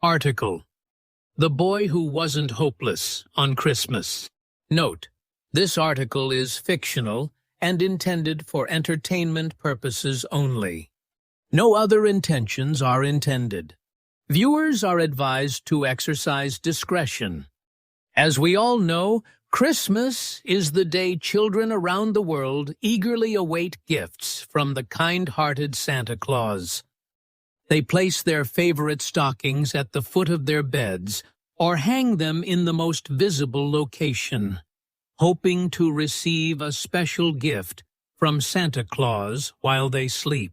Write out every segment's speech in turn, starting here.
Article: The Boy Who Wasn't Hopeless on Christmas. Note: this article is fictional and intended for entertainment purposes only. No other intentions are intended. Viewers are advised to exercise discretion. As we all know, Christmas is the day children around the world eagerly await gifts from the kind-hearted Santa Claus. They place their favorite stockings at the foot of their beds or hang them in the most visible location, hoping to receive a special gift from Santa Claus while they sleep.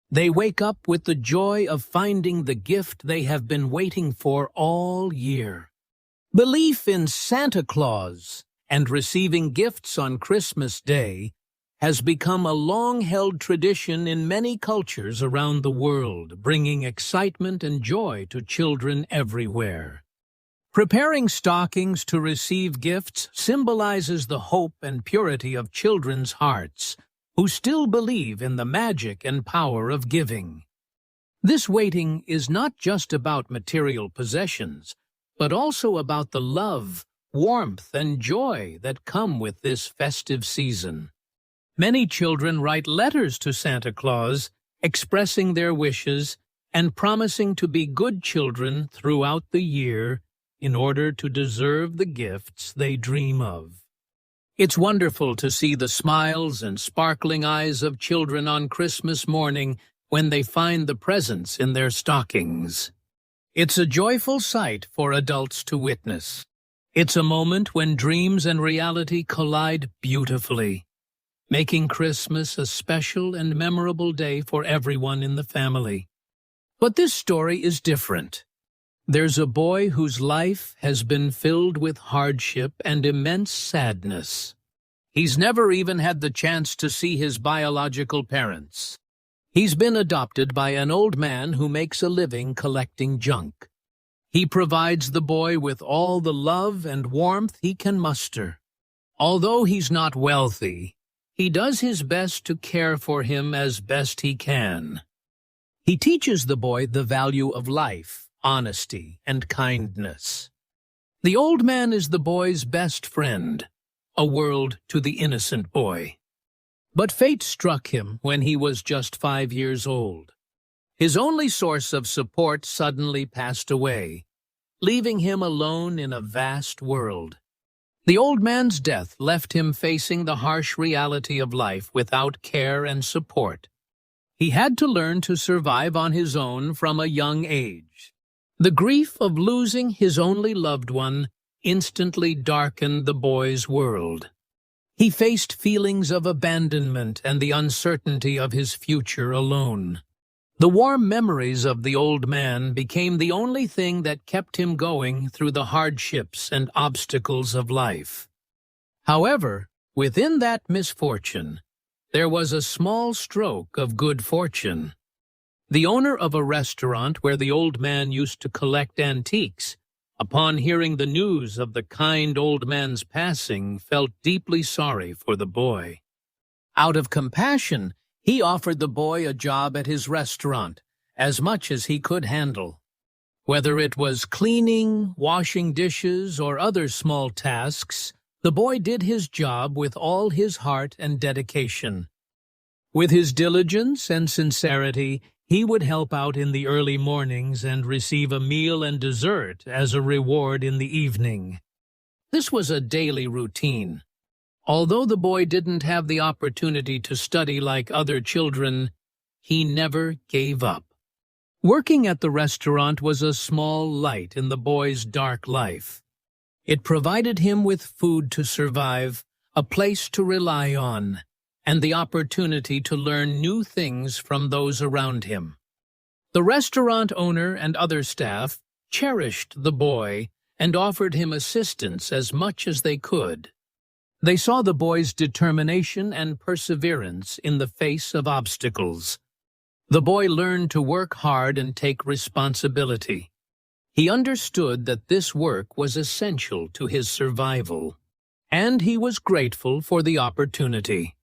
They wake up with the joy of finding the gift they have been waiting for all year. Belief in Santa Claus and receiving gifts on Christmas Day has become a long-held tradition in many cultures around the world, bringing excitement and joy to children everywhere. Preparing stockings to receive gifts symbolizes the hope and purity of children's hearts, who still believe in the magic and power of giving. This waiting is not just about material possessions, but also about the love, warmth, and joy that come with this festive season. Many children write letters to Santa Claus, expressing their wishes and promising to be good children throughout the year in order to deserve the gifts they dream of. It's wonderful to see the smiles and sparkling eyes of children on Christmas morning when they find the presents in their stockings. It's a joyful sight for adults to witness. It's a moment when dreams and reality collide beautifully, making Christmas a special and memorable day for everyone in the family. But this story is different. There's a boy whose life has been filled with hardship and immense sadness. He's never even had the chance to see his biological parents. He's been adopted by an old man who makes a living collecting junk. He provides the boy with all the love and warmth he can muster. Although he's not wealthy, he does his best to care for him as best he can. He teaches the boy the value of life, honesty, and kindness. The old man is the boy's best friend, a world to the innocent boy. But fate struck him when he was just 5 years old. His only source of support suddenly passed away, leaving him alone in a vast world. The old man's death left him facing the harsh reality of life without care and support. He had to learn to survive on his own from a young age. The grief of losing his only loved one instantly darkened the boy's world. He faced feelings of abandonment and the uncertainty of his future alone. The warm memories of the old man became the only thing that kept him going through the hardships and obstacles of life. However, within that misfortune, there was a small stroke of good fortune. The owner of a restaurant where the old man used to collect antiques, upon hearing the news of the kind old man's passing, felt deeply sorry for the boy. Out of compassion, he offered the boy a job at his restaurant, as much as he could handle. Whether it was cleaning, washing dishes, or other small tasks, the boy did his job with all his heart and dedication. With his diligence and sincerity, he would help out in the early mornings and receive a meal and dessert as a reward in the evening. This was a daily routine. Although the boy didn't have the opportunity to study like other children, he never gave up. Working at the restaurant was a small light in the boy's dark life. It provided him with food to survive, a place to rely on, and the opportunity to learn new things from those around him. The restaurant owner and other staff cherished the boy and offered him assistance as much as they could. They saw the boy's determination and perseverance in the face of obstacles. The boy learned to work hard and take responsibility. He understood that this work was essential to his survival, and he was grateful for the opportunity.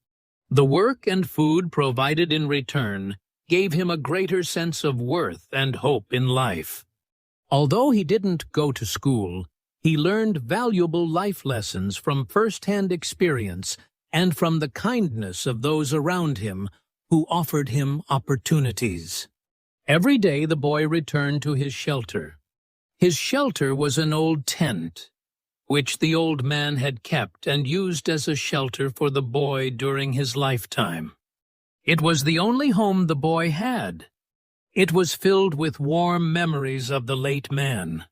The work and food provided in return gave him a greater sense of worth and hope in life. Although he didn't go to school, he learned valuable life lessons from first-hand experience and from the kindness of those around him who offered him opportunities. Every day the boy returned to his shelter. His shelter was an old tent, which the old man had kept and used as a shelter for the boy during his lifetime. It was the only home the boy had. It was filled with warm memories of the late man.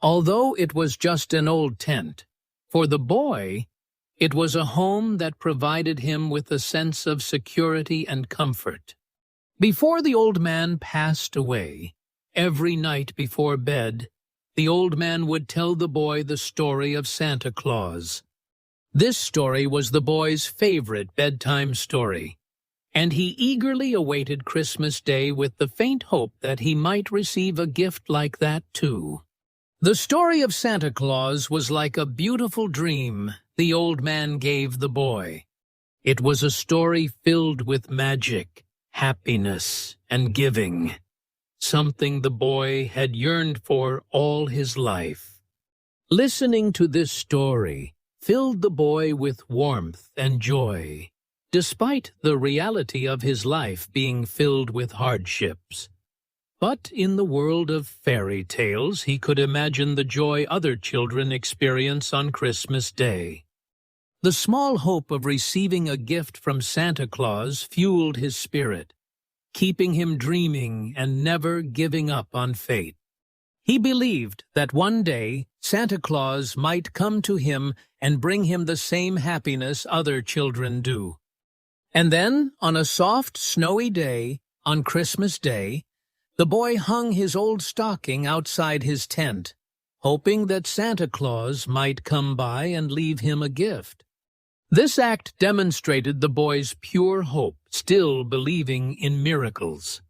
Although it was just an old tent, for the boy, it was a home that provided him with a sense of security and comfort. Before the old man passed away, every night before bed, the old man would tell the boy the story of Santa Claus. This story was the boy's favorite bedtime story, and he eagerly awaited Christmas Day with the faint hope that he might receive a gift like that too. The story of Santa Claus was like a beautiful dream the old man gave the boy. It was a story filled with magic, happiness, and giving, something the boy had yearned for all his life. Listening to this story filled the boy with warmth and joy, despite the reality of his life being filled with hardships. But in the world of fairy tales, he could imagine the joy other children experience on Christmas Day. The small hope of receiving a gift from Santa Claus fueled his spirit, keeping him dreaming and never giving up on fate. He believed that one day Santa Claus might come to him and bring him the same happiness other children do. And then, on a soft, snowy day, on Christmas Day, the boy hung his old stocking outside his tent, hoping that Santa Claus might come by and leave him a gift. This act demonstrated the boy's pure hope, still believing in miracles.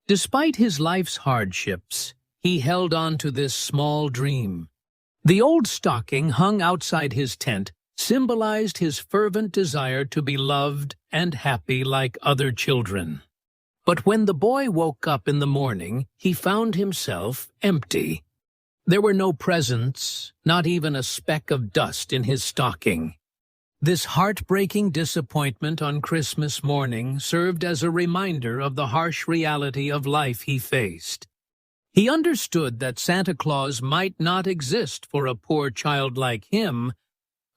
Despite his life's hardships, he held on to this small dream. The old stocking hung outside his tent symbolized his fervent desire to be loved and happy like other children. But when the boy woke up in the morning, he found himself empty. There were no presents, not even a speck of dust in his stocking. This heartbreaking disappointment on Christmas morning served as a reminder of the harsh reality of life he faced. He understood that Santa Claus might not exist for a poor child like him,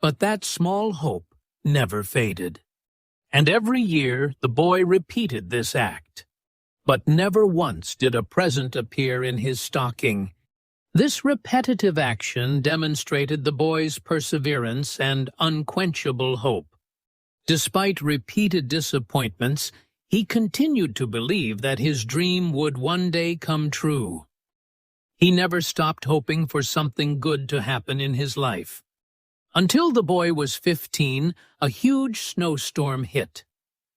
but that small hope never faded. And every year the boy repeated this act. But never once did a present appear in his stocking. This repetitive action demonstrated the boy's perseverance and unquenchable hope. Despite repeated disappointments, he continued to believe that his dream would one day come true. He never stopped hoping for something good to happen in his life. Until the boy was 15, a huge snowstorm hit,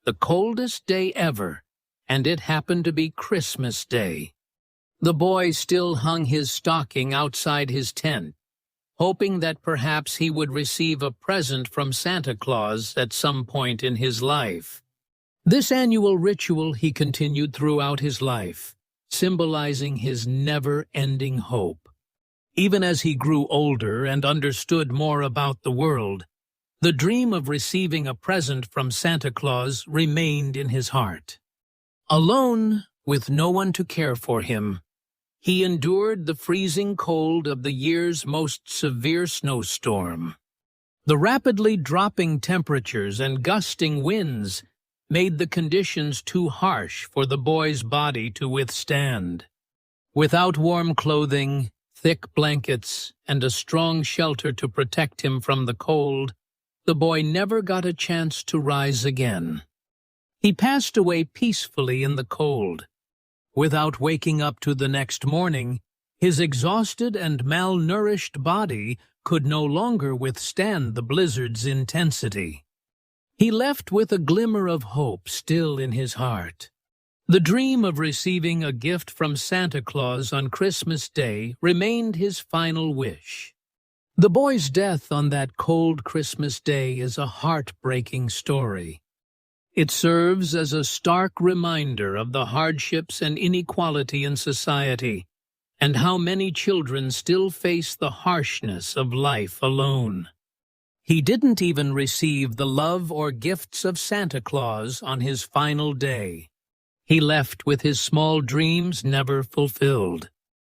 the coldest day ever, and it happened to be Christmas Day. The boy still hung his stocking outside his tent, hoping that perhaps he would receive a present from Santa Claus at some point in his life. This annual ritual he continued throughout his life, symbolizing his never-ending hope. Even as he grew older and understood more about the world, the dream of receiving a present from Santa Claus remained in his heart. Alone, with no one to care for him, he endured the freezing cold of the year's most severe snowstorm. The rapidly dropping temperatures and gusting winds made the conditions too harsh for the boy's body to withstand. Without warm clothing, thick blankets, and a strong shelter to protect him from the cold, the boy never got a chance to rise again. He passed away peacefully in the cold. Without waking up to the next morning, his exhausted and malnourished body could no longer withstand the blizzard's intensity. He left with a glimmer of hope still in his heart. The dream of receiving a gift from Santa Claus on Christmas Day remained his final wish. The boy's death on that cold Christmas Day is a heartbreaking story. It serves as a stark reminder of the hardships and inequality in society, and how many children still face the harshness of life alone. He didn't even receive the love or gifts of Santa Claus on his final day. He left with his small dreams never fulfilled.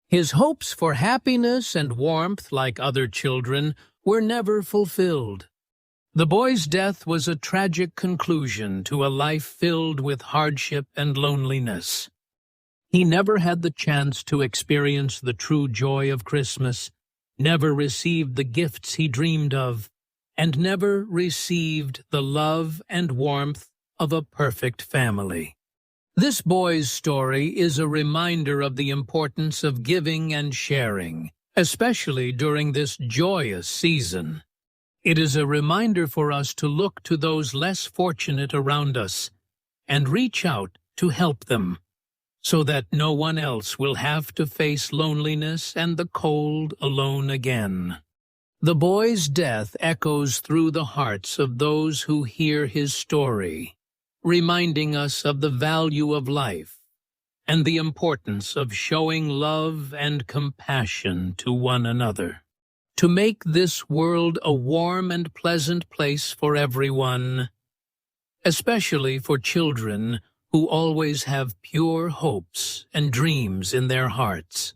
His hopes for happiness and warmth, like other children, were never fulfilled. The boy's death was a tragic conclusion to a life filled with hardship and loneliness. He never had the chance to experience the true joy of Christmas, never received the gifts he dreamed of, and never received the love and warmth of a perfect family. This boy's story is a reminder of the importance of giving and sharing, especially during this joyous season. It is a reminder for us to look to those less fortunate around us and reach out to help them, so that no one else will have to face loneliness and the cold alone again. The boy's death echoes through the hearts of those who hear his story, reminding us of the value of life and the importance of showing love and compassion to one another. To make this world a warm and pleasant place for everyone, especially for children who always have pure hopes and dreams in their hearts.